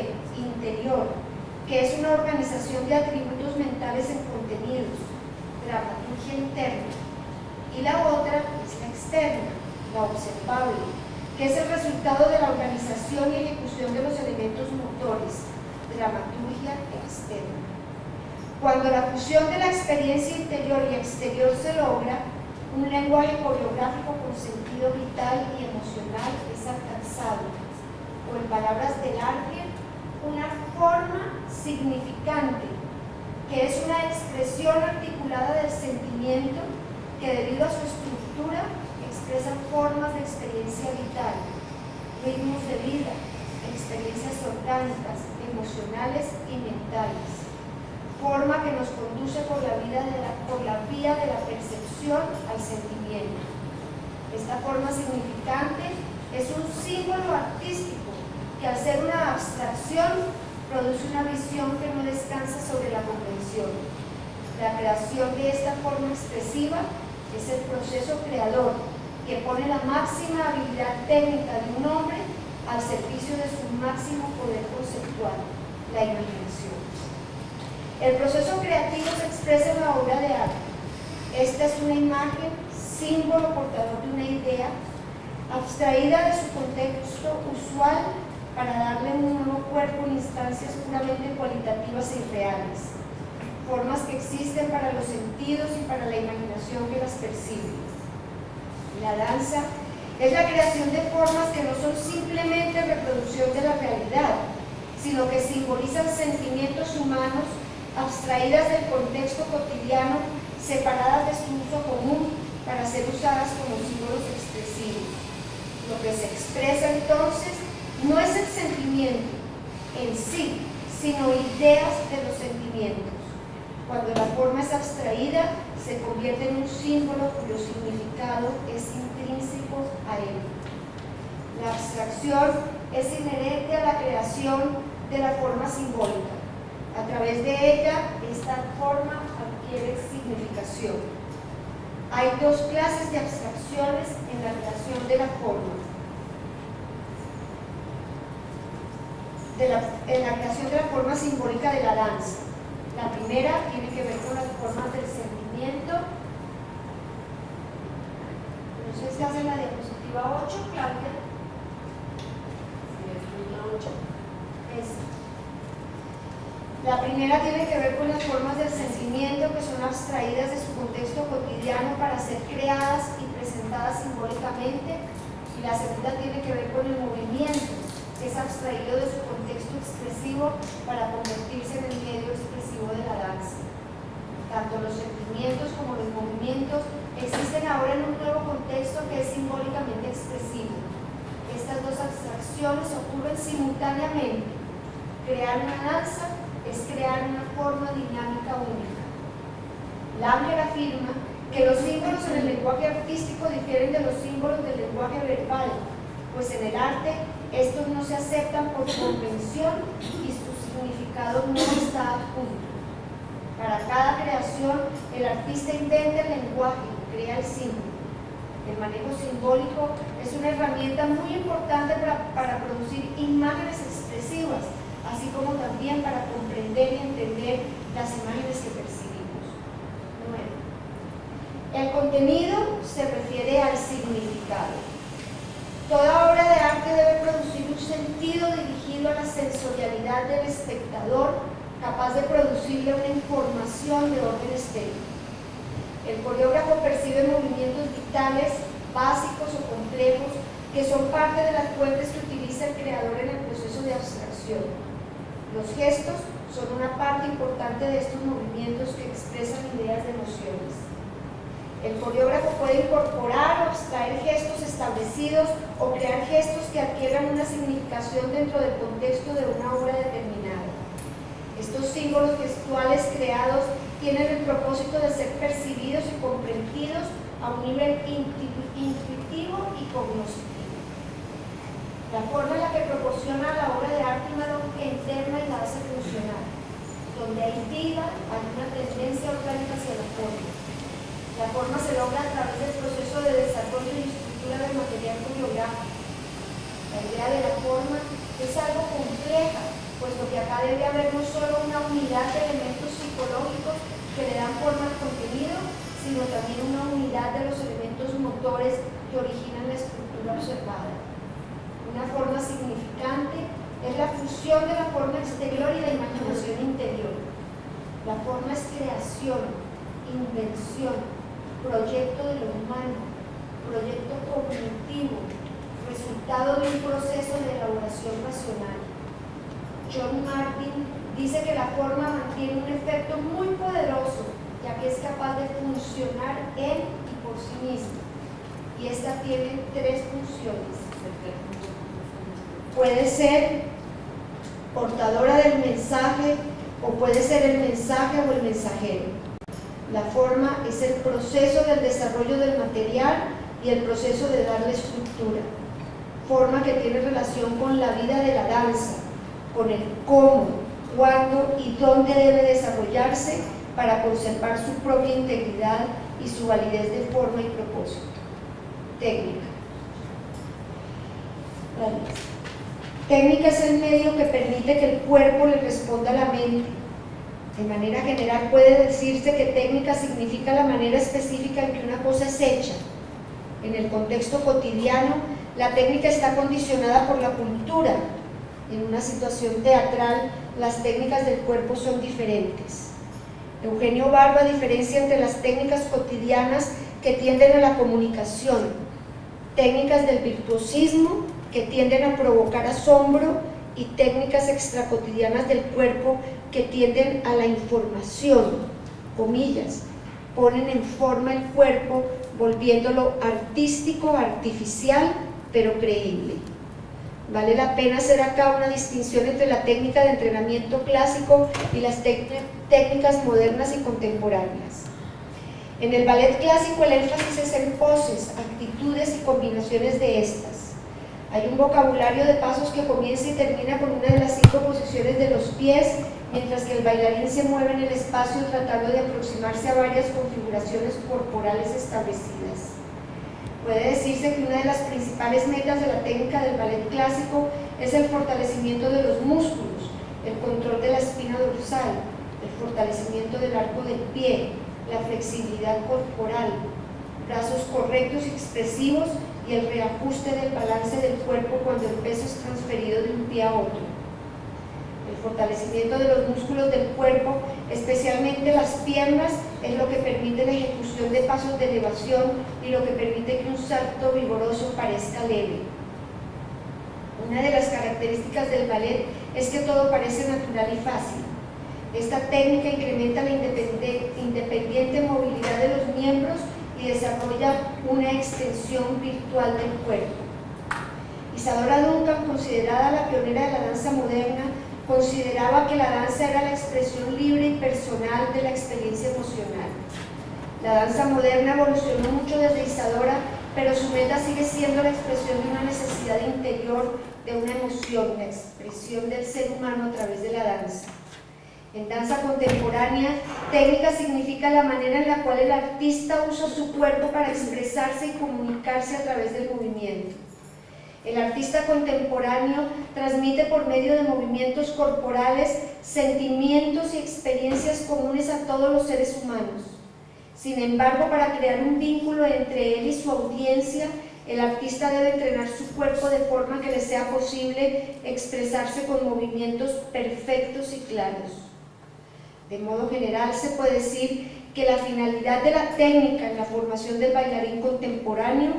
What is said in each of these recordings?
B, interior, que es una organización de atributos mentales en contenidos, dramaturgia interna, y la otra es la externa, la observable, que es el resultado de la organización y ejecución de los elementos motores, dramaturgia externa. Cuando la fusión de la experiencia interior y exterior se logra, un lenguaje coreográfico con sentido vital y emocional es alcanzado, o en palabras del arte, una forma significante, que es una expresión articulada del sentimiento que debido a su estructura expresa formas de experiencia vital, ritmos de vida, experiencias orgánicas, emocionales y mentales, forma que nos conduce por la vía de la percepción al sentimiento. Esta forma significante es un símbolo artístico que al ser una abstracción produce una visión que no descansa sobre la comprensión. La creación de esta forma expresiva es el proceso creador que pone la máxima habilidad técnica de un hombre al servicio de su máximo poder conceptual, la imaginación. El proceso creativo se expresa en la obra de arte. Esta es una imagen, símbolo portador de una idea, abstraída de su contexto usual para darle un nuevo cuerpo en instancias puramente cualitativas e irreales, formas que existen para los sentidos y para la imaginación que las percibe. La danza es la creación de formas que no son simplemente reproducción de la realidad, sino que simbolizan sentimientos humanos abstraídas del contexto cotidiano, separadas de su uso común para ser usadas como símbolos expresivos. Lo que se expresa entonces no es el sentimiento en sí, sino ideas de los sentimientos. Cuando la forma es abstraída, se convierte en un símbolo cuyo significado es intrínseco a él. La abstracción es inherente a la creación de la forma simbólica. A través de ella, esta forma adquiere significación. Hay dos clases de abstracciones en la creación de la forma. En la creación de la forma simbólica de la danza. La primera tiene que ver con las formas del sentimiento. No sé si hace la diapositiva 8, Claudia. La primera tiene que ver con las formas del sentimiento que son abstraídas de su contexto cotidiano para ser creadas y presentadas simbólicamente, y la segunda tiene que ver con el movimiento, que es abstraído de su contexto expresivo para convertirse en el medio expresivo de la danza. Tanto los sentimientos como los movimientos existen ahora en un nuevo contexto que es simbólicamente expresivo. Estas dos abstracciones ocurren simultáneamente. Crear una danza es crear una forma dinámica única. Langer afirma que los símbolos en el lenguaje artístico difieren de los símbolos del lenguaje verbal, pues en el arte estos no se aceptan por convención y su significado no está adjunto. Para cada creación, el artista inventa el lenguaje, crea el símbolo. El manejo simbólico es una herramienta muy importante para producir imágenes expresivas, así como también para comprender y entender las imágenes que percibimos. 9. El contenido se refiere al significado. Toda obra de arte debe producir un sentido dirigido a la sensorialidad del espectador, capaz de producirle una información de orden estético. El coreógrafo percibe movimientos vitales, básicos o complejos, que son parte de las fuentes que utiliza el creador en el proceso de abstracción. Los gestos son una parte importante de estos movimientos que expresan ideas de emociones. El coreógrafo puede incorporar o abstraer gestos establecidos o crear gestos que adquieran una significación dentro del contexto de una obra determinada. Estos símbolos gestuales creados tienen el propósito de ser percibidos y comprendidos a un nivel intuitivo y cognoscitivo. La forma en la que proporciona la obra de arte una lógica interna y la hace funcionar. Donde hay vida, hay una tendencia orgánica hacia la forma. La forma se logra a través del proceso de desarrollo y estructura del material coreográfico. La idea de la forma es algo compleja, acá debe haber no solo una unidad de elementos psicológicos que le dan forma al contenido, sino también una unidad de los elementos motores que originan la estructura observada. Una forma significante es la fusión de la forma exterior y la imaginación interior. La forma es creación, invención, proyecto de lo humano, proyecto cognitivo, resultado de un proceso de elaboración racional. John Martin dice que la forma mantiene un efecto muy poderoso, ya que es capaz de funcionar en y por sí misma. Y esta tiene tres funciones. Puede ser portadora del mensaje, o puede ser el mensaje o el mensajero. La forma es el proceso del desarrollo del material y el proceso de darle estructura. Forma que tiene relación con la vida de la danza, con el cómo, cuándo y dónde debe desarrollarse para conservar su propia integridad y su validez de forma y propósito. Técnica. Técnica es el medio que permite que el cuerpo le responda a la mente. De manera general puede decirse que técnica significa la manera específica en que una cosa es hecha. En el contexto cotidiano, la técnica está condicionada por la cultura. En una situación teatral, las técnicas del cuerpo son diferentes. Eugenio Barba diferencia entre las técnicas cotidianas que tienden a la comunicación, técnicas del virtuosismo que tienden a provocar asombro y técnicas extracotidianas del cuerpo que tienden a la información, comillas, ponen en forma el cuerpo volviéndolo artístico, artificial, pero creíble. Vale la pena hacer acá una distinción entre la técnica de entrenamiento clásico y las técnicas modernas y contemporáneas. En el ballet clásico el énfasis es en poses, actitudes y combinaciones de estas. Hay un vocabulario de pasos que comienza y termina con una de las 5 posiciones de los pies, mientras que el bailarín se mueve en el espacio tratando de aproximarse a varias configuraciones corporales establecidas. Puede decirse que una de las principales metas de la técnica del ballet clásico es el fortalecimiento de los músculos, el control de la espina dorsal, el fortalecimiento del arco del pie, la flexibilidad corporal, brazos correctos y expresivos y el reajuste del balance del cuerpo cuando el peso es transferido de un pie a otro. El fortalecimiento de los músculos del cuerpo, especialmente las piernas, es lo que permite la ejecución de pasos de elevación y lo que permite que un salto vigoroso parezca leve. Una de las características del ballet es que todo parece natural y fácil. Esta técnica incrementa la independiente movilidad de los miembros y desarrolla una extensión virtual del cuerpo. Isadora Duncan, considerada la pionera de la danza moderna, consideraba que la danza era la expresión libre y personal de la experiencia emocional. La danza moderna evolucionó mucho desde Isadora, pero su meta sigue siendo la expresión de una necesidad interior, de una emoción, la expresión del ser humano a través de la danza. En danza contemporánea, técnica significa la manera en la cual el artista usa su cuerpo para expresarse y comunicarse a través del movimiento. El artista contemporáneo transmite por medio de movimientos corporales sentimientos y experiencias comunes a todos los seres humanos. Sin embargo, para crear un vínculo entre él y su audiencia, el artista debe entrenar su cuerpo de forma que le sea posible expresarse con movimientos perfectos y claros. De modo general, se puede decir que la finalidad de la técnica en la formación del bailarín contemporáneo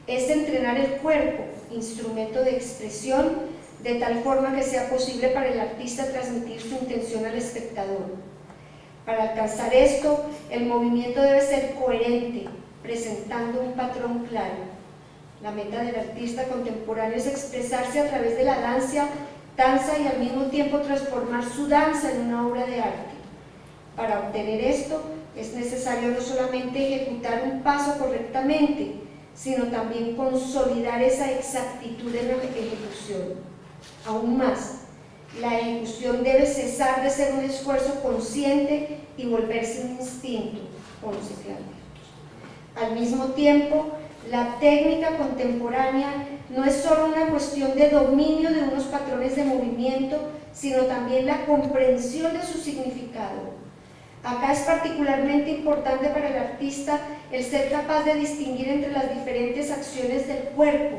es entrenar el cuerpo, instrumento de expresión, de tal forma que sea posible para el artista transmitir su intención al espectador. Para alcanzar esto, el movimiento debe ser coherente, presentando un patrón claro. La meta del artista contemporáneo es expresarse a través de la danza y al mismo tiempo transformar su danza en una obra de arte. Para obtener esto, es necesario no solamente ejecutar un paso correctamente, sino también consolidar esa exactitud en la ejecución. Aún más, la ejecución debe cesar de ser un esfuerzo consciente y volverse un instinto, consecuente. Al mismo tiempo, la técnica contemporánea no es solo una cuestión de dominio de unos patrones de movimiento, sino también la comprensión de su significado. Acá es particularmente importante para el artista el ser capaz de distinguir entre las diferentes acciones del cuerpo,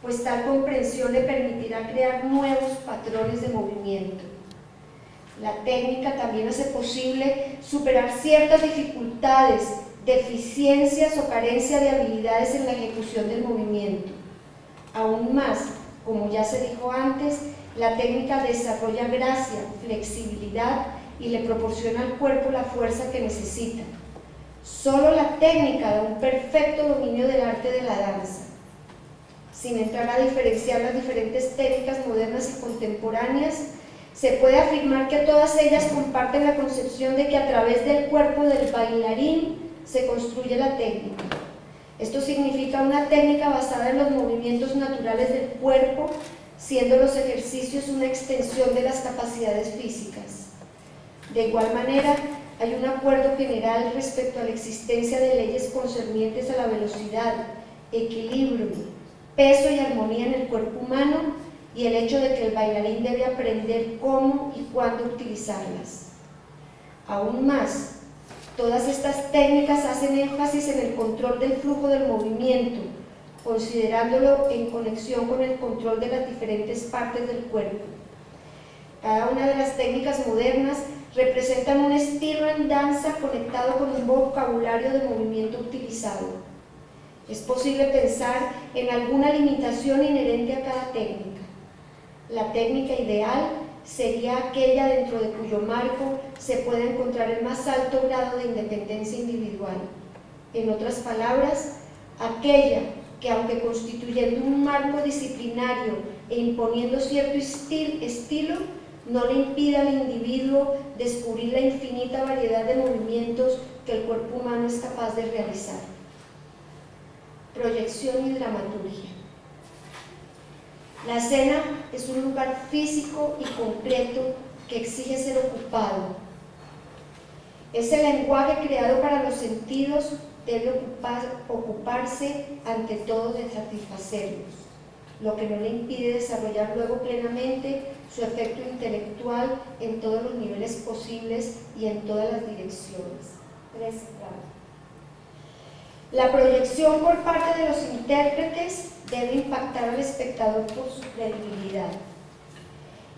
pues tal comprensión le permitirá crear nuevos patrones de movimiento. La técnica también hace posible superar ciertas dificultades, deficiencias o carencia de habilidades en la ejecución del movimiento. Aún más, como ya se dijo antes, la técnica desarrolla gracia, flexibilidad y le proporciona al cuerpo la fuerza que necesita. Solo la técnica da un perfecto dominio del arte de la danza. Sin entrar a diferenciar las diferentes técnicas modernas y contemporáneas, se puede afirmar que todas ellas comparten la concepción de que a través del cuerpo del bailarín se construye la técnica. Esto significa una técnica basada en los movimientos naturales del cuerpo, siendo los ejercicios una extensión de las capacidades físicas. De igual manera, hay un acuerdo general respecto a la existencia de leyes concernientes a la velocidad, equilibrio, peso y armonía en el cuerpo humano y el hecho de que el bailarín debe aprender cómo y cuándo utilizarlas. Aún más, todas estas técnicas hacen énfasis en el control del flujo del movimiento, considerándolo en conexión con el control de las diferentes partes del cuerpo. Cada una de las técnicas modernas representan un estilo en danza conectado con un vocabulario de movimiento utilizado. Es posible pensar en alguna limitación inherente a cada técnica. La técnica ideal sería aquella dentro de cuyo marco se puede encontrar el más alto grado de independencia individual. En otras palabras, aquella que, aunque constituyendo un marco disciplinario e imponiendo cierto estilo, no le impida al individuo descubrir la infinita variedad de movimientos que el cuerpo humano es capaz de realizar. Proyección y dramaturgia. La escena es un lugar físico y concreto que exige ser ocupado. Ese lenguaje creado para los sentidos debe ocuparse ante todo de satisfacerlos, lo que no le impide desarrollar luego plenamente su efecto intelectual en todos los niveles posibles y en todas las direcciones. 3. La proyección por parte de los intérpretes debe impactar al espectador por su credibilidad.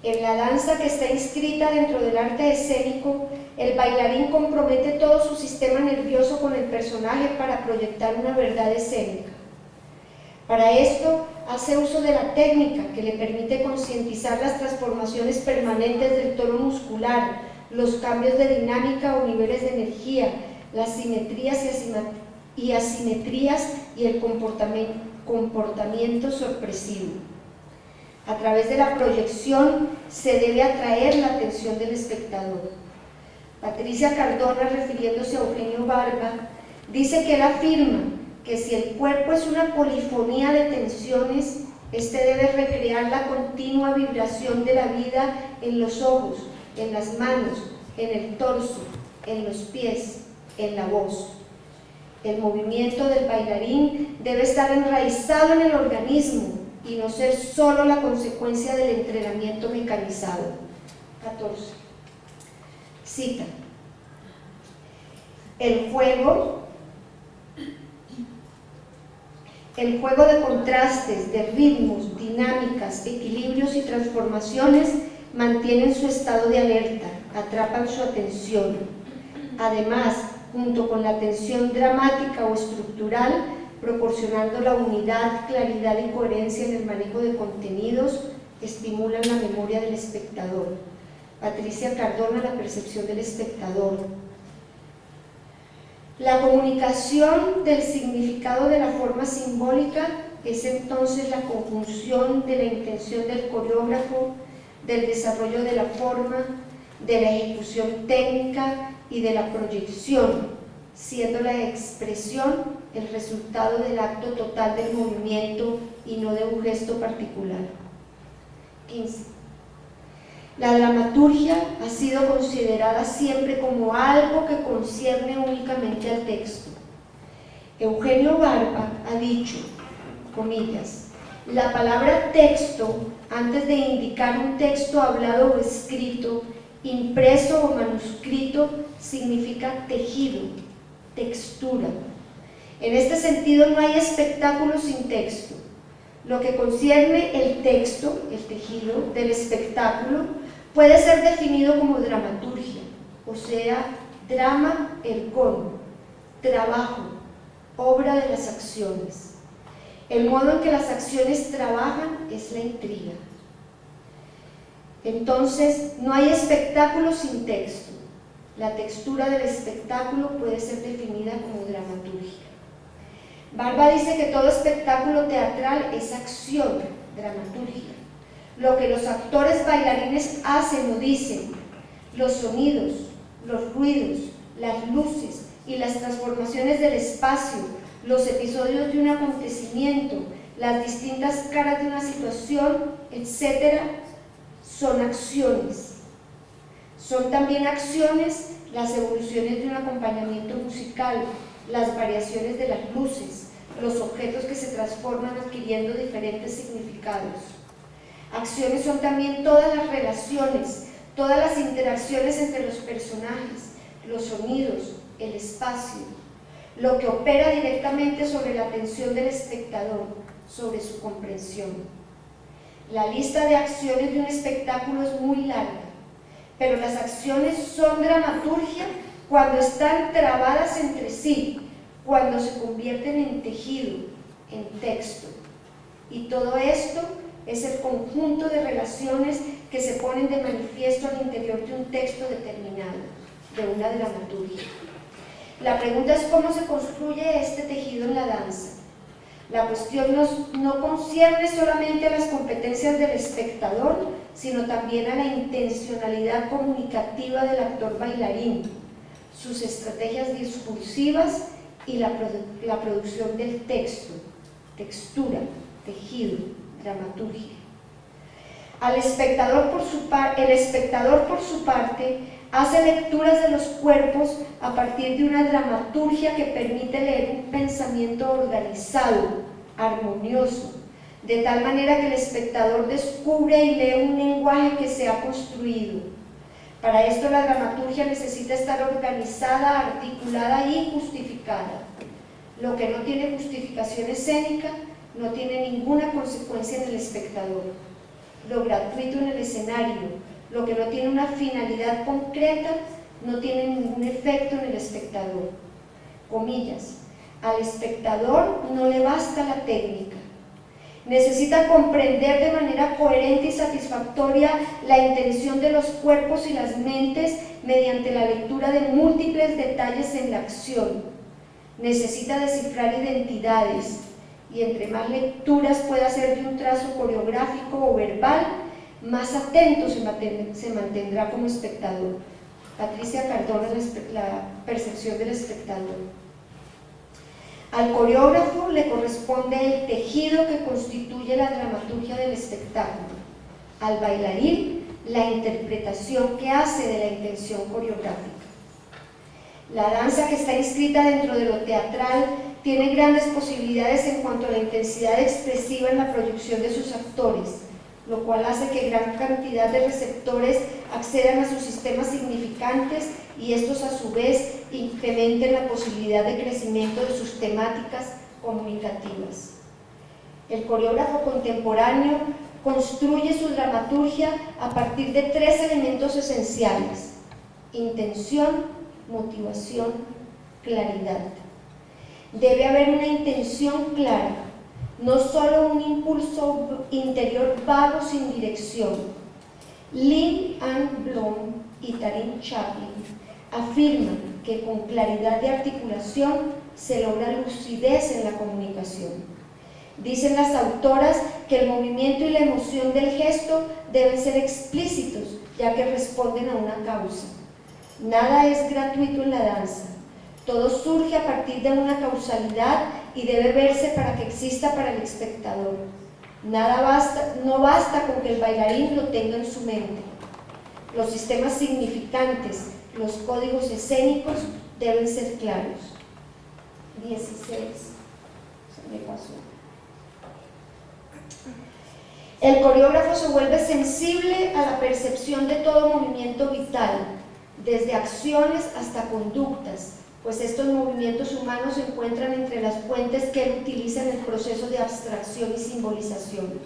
En la danza que está inscrita dentro del arte escénico, el bailarín compromete todo su sistema nervioso con el personaje para proyectar una verdad escénica. Para esto, hace uso de la técnica que le permite concientizar las transformaciones permanentes del tono muscular, los cambios de dinámica o niveles de energía, las simetrías y asimetrías y el comportamiento sorpresivo. A través de la proyección se debe atraer la atención del espectador. Patricia Cardona, refiriéndose a Eugenio Barba, dice que él afirma que si el cuerpo es una polifonía de tensiones, este debe recrear la continua vibración de la vida en los ojos, en las manos, en el torso, en los pies, en la voz. El movimiento del bailarín debe estar enraizado en el organismo y no ser solo la consecuencia del entrenamiento mecanizado. 14. Cita. El juego de contrastes, de ritmos, dinámicas, equilibrios y transformaciones mantienen su estado de alerta, atrapan su atención. Además, junto con la tensión dramática o estructural, proporcionando la unidad, claridad y coherencia en el manejo de contenidos, estimulan la memoria del espectador. Patricia Cardona, La percepción del espectador. La comunicación del significado de la forma simbólica es entonces la conjunción de la intención del coreógrafo, del desarrollo de la forma, de la ejecución técnica y de la proyección, siendo la expresión el resultado del acto total del movimiento y no de un gesto particular. 15. La dramaturgia ha sido considerada siempre como algo que concierne únicamente al texto. Eugenio Barba ha dicho, comillas, La palabra texto, antes de indicar un texto hablado o escrito, impreso o manuscrito, significa tejido, textura. En este sentido, no hay espectáculo sin texto. Lo que concierne el texto, el tejido del espectáculo, puede ser definido como dramaturgia, o sea, drama ergon, trabajo, obra de las acciones. El modo en que las acciones trabajan es la intriga. Entonces, no hay espectáculo sin texto. La textura del espectáculo puede ser definida como dramaturgia. Barba dice que todo espectáculo teatral es acción, dramaturgia. Lo que los actores bailarines hacen o dicen, los sonidos, los ruidos, las luces y las transformaciones del espacio, los episodios de un acontecimiento, las distintas caras de una situación, etc., son acciones. Son también acciones las evoluciones de un acompañamiento musical, las variaciones de las luces, los objetos que se transforman adquiriendo diferentes significados. Acciones son también todas las relaciones, todas las interacciones entre los personajes, los sonidos, el espacio, lo que opera directamente sobre la atención del espectador, sobre su comprensión. La lista de acciones de un espectáculo es muy larga, pero las acciones son dramaturgia cuando están trabadas entre sí, cuando se convierten en tejido, en texto. Y todo esto es el conjunto de relaciones que se ponen de manifiesto al interior de un texto determinado, de una dramaturgia. La pregunta es cómo se construye este tejido en la danza. La cuestión no concierne solamente a las competencias del espectador, sino también a la intencionalidad comunicativa del actor bailarín, sus estrategias discursivas y la producción del texto, textura, tejido, dramaturgia. El espectador por su parte hace lecturas de los cuerpos a partir de una dramaturgia que permite leer un pensamiento organizado, armonioso, de tal manera que el espectador descubre y lee un lenguaje que se ha construido. Para esto la dramaturgia necesita estar organizada, articulada y justificada. Lo que no tiene justificación escénica no tiene ninguna consecuencia en el espectador. Lo gratuito en el escenario, lo que no tiene una finalidad concreta, no tiene ningún efecto en el espectador. Comillas, al espectador no le basta la técnica. Necesita comprender de manera coherente y satisfactoria la intención de los cuerpos y las mentes mediante la lectura de múltiples detalles en la acción. Necesita descifrar identidades, y entre más lecturas pueda hacer de un trazo coreográfico o verbal, más atento se mantendrá como espectador. Patricia Cardona, la percepción del espectador. Al coreógrafo le corresponde el tejido que constituye la dramaturgia del espectáculo. Al bailarín, la interpretación que hace de la intención coreográfica. La danza, que está inscrita dentro de lo teatral, tiene grandes posibilidades en cuanto a la intensidad expresiva en la proyección de sus actores, lo cual hace que gran cantidad de receptores accedan a sus sistemas significantes y estos a su vez incrementen la posibilidad de crecimiento de sus temáticas comunicativas. El coreógrafo contemporáneo construye su dramaturgia a partir de tres elementos esenciales: intención, motivación, claridad. Debe haber una intención clara, no solo un impulso interior vago sin dirección. Lynn Ann Bloom y Tarim Chaplin afirman que con claridad de articulación se logra lucidez en la comunicación. Dicen las autoras que el movimiento y la emoción del gesto deben ser explícitos, ya que responden a una causa. Nada es gratuito en la danza. Todo surge a partir de una causalidad y debe verse para que exista para el espectador. No basta con que el bailarín lo tenga en su mente. Los sistemas significantes, los códigos escénicos deben ser claros. 16. Se me pasó. El coreógrafo se vuelve sensible a la percepción de todo movimiento vital, desde acciones hasta conductas, pues estos movimientos humanos se encuentran entre las fuentes que él utiliza en el proceso de abstracción y simbolización.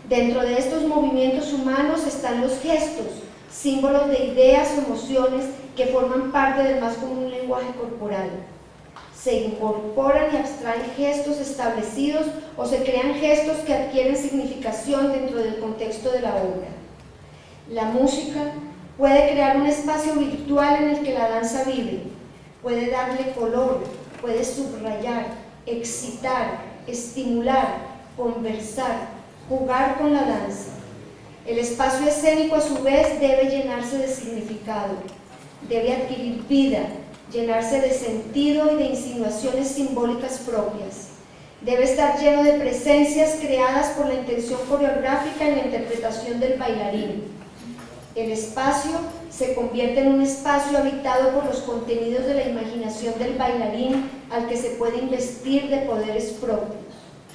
Dentro de estos movimientos humanos están los gestos, símbolos de ideas o emociones que forman parte del más común lenguaje corporal. Se incorporan y abstraen gestos establecidos o se crean gestos que adquieren significación dentro del contexto de la obra. La música puede crear un espacio virtual en el que la danza vive, puede darle color, puede subrayar, excitar, estimular, conversar, jugar con la danza. El espacio escénico a su vez debe llenarse de significado, debe adquirir vida, llenarse de sentido y de insinuaciones simbólicas propias. Debe estar lleno de presencias creadas por la intención coreográfica en la interpretación del bailarín. El espacio se convierte en un espacio habitado por los contenidos de la imaginación del bailarín al que se puede investir de poderes propios.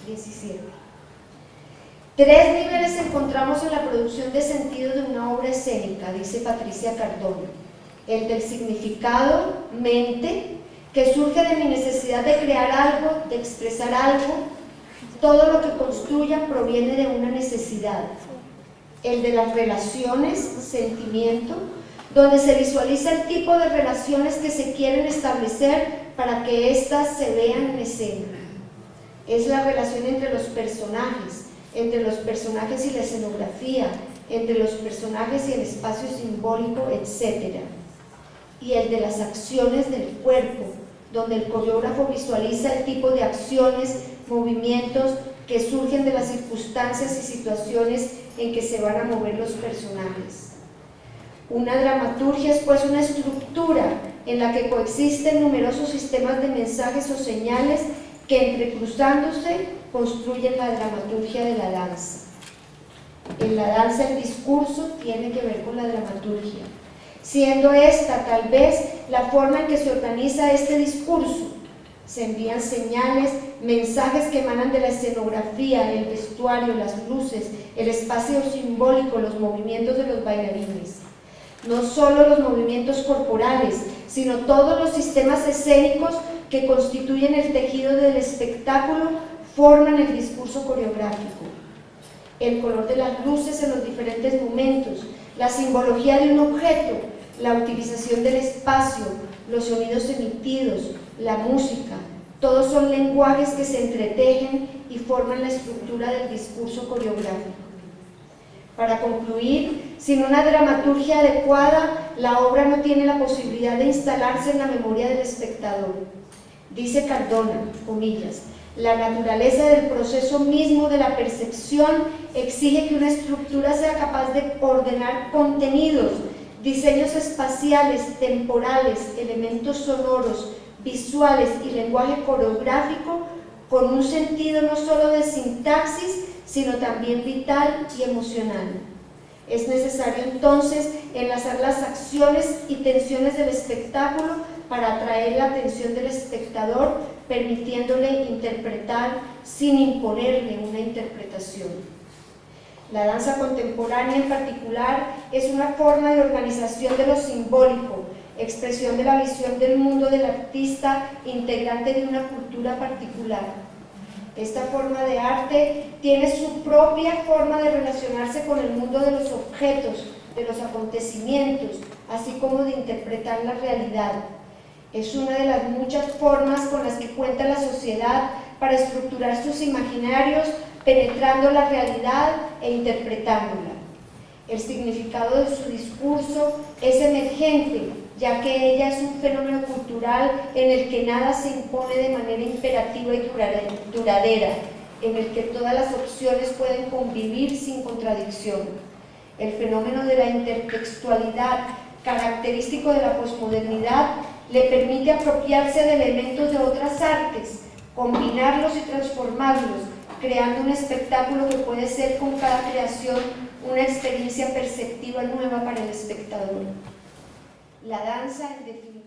17. 3 niveles encontramos en la producción de sentido de una obra escénica, dice Patricia Cardona. El del significado, mente, que surge de mi necesidad de crear algo, de expresar algo. Todo lo que construya proviene de una necesidad. El de las relaciones, sentimiento, donde se visualiza el tipo de relaciones que se quieren establecer para que éstas se vean en escena. Es la relación entre los personajes y la escenografía, entre los personajes y el espacio simbólico, etc. Y el de las acciones del cuerpo, donde el coreógrafo visualiza el tipo de acciones, movimientos que surgen de las circunstancias y situaciones en que se van a mover los personajes. Una dramaturgia es pues una estructura en la que coexisten numerosos sistemas de mensajes o señales que entrecruzándose construyen la dramaturgia de la danza. En la danza el discurso tiene que ver con la dramaturgia, siendo esta tal vez la forma en que se organiza este discurso. Se envían señales, mensajes que emanan de la escenografía, el vestuario, las luces, el espacio simbólico, los movimientos de los bailarines. No solo los movimientos corporales, sino todos los sistemas escénicos que constituyen el tejido del espectáculo forman el discurso coreográfico. El color de las luces en los diferentes momentos, la simbología de un objeto, la utilización del espacio, los sonidos emitidos, la música, todos son lenguajes que se entretejen y forman la estructura del discurso coreográfico. Para concluir, sin una dramaturgia adecuada, la obra no tiene la posibilidad de instalarse en la memoria del espectador. Dice Cardona, comillas, la naturaleza del proceso mismo de la percepción exige que una estructura sea capaz de ordenar contenidos, diseños espaciales, temporales, elementos sonoros, visuales y lenguaje coreográfico con un sentido no solo de sintaxis, sino también vital y emocional. Es necesario entonces enlazar las acciones y tensiones del espectáculo para atraer la atención del espectador, permitiéndole interpretar sin imponerle una interpretación. La danza contemporánea en particular es una forma de organización de lo simbólico, expresión de la visión del mundo del artista, integrante de una cultura particular. Esta forma de arte tiene su propia forma de relacionarse con el mundo de los objetos, de los acontecimientos, así como de interpretar la realidad. Es una de las muchas formas con las que cuenta la sociedad para estructurar sus imaginarios, penetrando la realidad e interpretándola. El significado de su discurso es emergente, ya que ella es un fenómeno cultural en el que nada se impone de manera imperativa y duradera, en el que todas las opciones pueden convivir sin contradicción. El fenómeno de la intertextualidad, característico de la posmodernidad, le permite apropiarse de elementos de otras artes, combinarlos y transformarlos, creando un espectáculo que puede ser con cada creación una experiencia perceptiva nueva para el espectador. La danza, en definitiva,